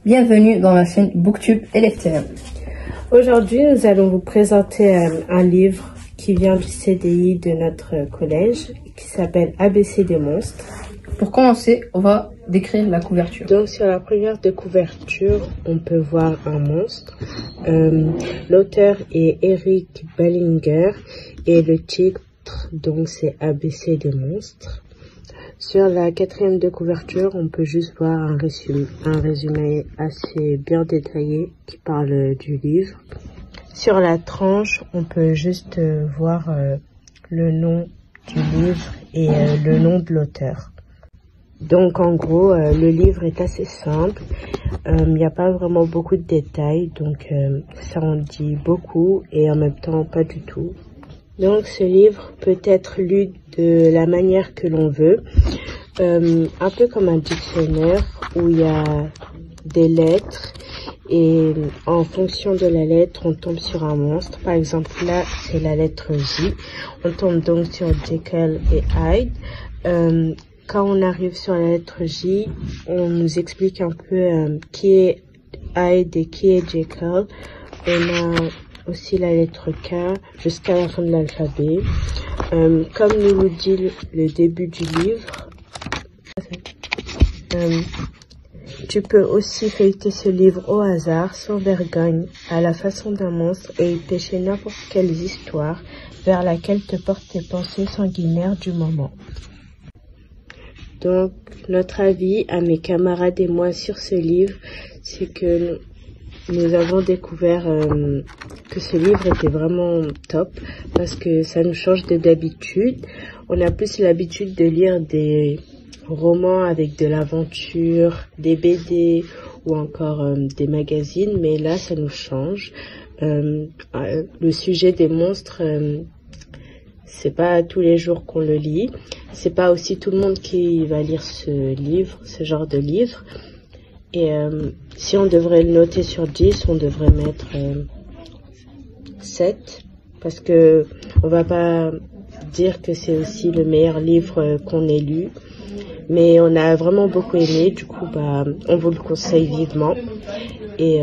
Bienvenue dans la chaîne Booktube et Lecture. Aujourd'hui, nous allons vous présenter un livre qui vient du CDI de notre collège, qui s'appelle ABC des monstres. Pour commencer, on va décrire la couverture. Donc, sur la première de couverture, on peut voir un monstre. L'auteur est Eric Ballinger et le titre, donc, c'est ABC des monstres. Sur la quatrième de couverture, on peut juste voir un résumé assez bien détaillé qui parle du livre. Sur la tranche, on peut juste voir le nom du livre et le nom de l'auteur. Donc en gros, le livre est assez simple, il n'y a pas vraiment beaucoup de détails, donc ça en dit beaucoup et en même temps pas du tout. Donc ce livre peut être lu de la manière que l'on veut, un peu comme un dictionnaire où il y a des lettres et en fonction de la lettre on tombe sur un monstre. Par exemple là c'est la lettre J, on tombe donc sur Jekyll et Hyde. Quand on arrive sur la lettre J, on nous explique un peu qui est Hyde et qui est Jekyll. On a aussi la lettre K jusqu'à la fin de l'alphabet. Comme nous le dit le début du livre, tu peux aussi feuilleter ce livre au hasard, sans vergogne, à la façon d'un monstre et y pêcher n'importe quelle histoire vers laquelle te portent tes pensées sanguinaires du moment. Donc, notre avis à mes camarades et moi sur ce livre, c'est que nous avons découvert que ce livre était vraiment top parce que ça nous change d'habitude. On a plus l'habitude de lire des romans avec de l'aventure, des BD ou encore des magazines, mais là ça nous change. Le sujet des monstres, c'est pas tous les jours qu'on le lit. C'est pas aussi tout le monde qui va lire ce genre de livre. Et si on devrait le noter sur 10, on devrait mettre 7. Parce que on va pas dire que c'est aussi le meilleur livre qu'on ait lu. Mais on a vraiment beaucoup aimé. Du coup, on vous le conseille vivement. Et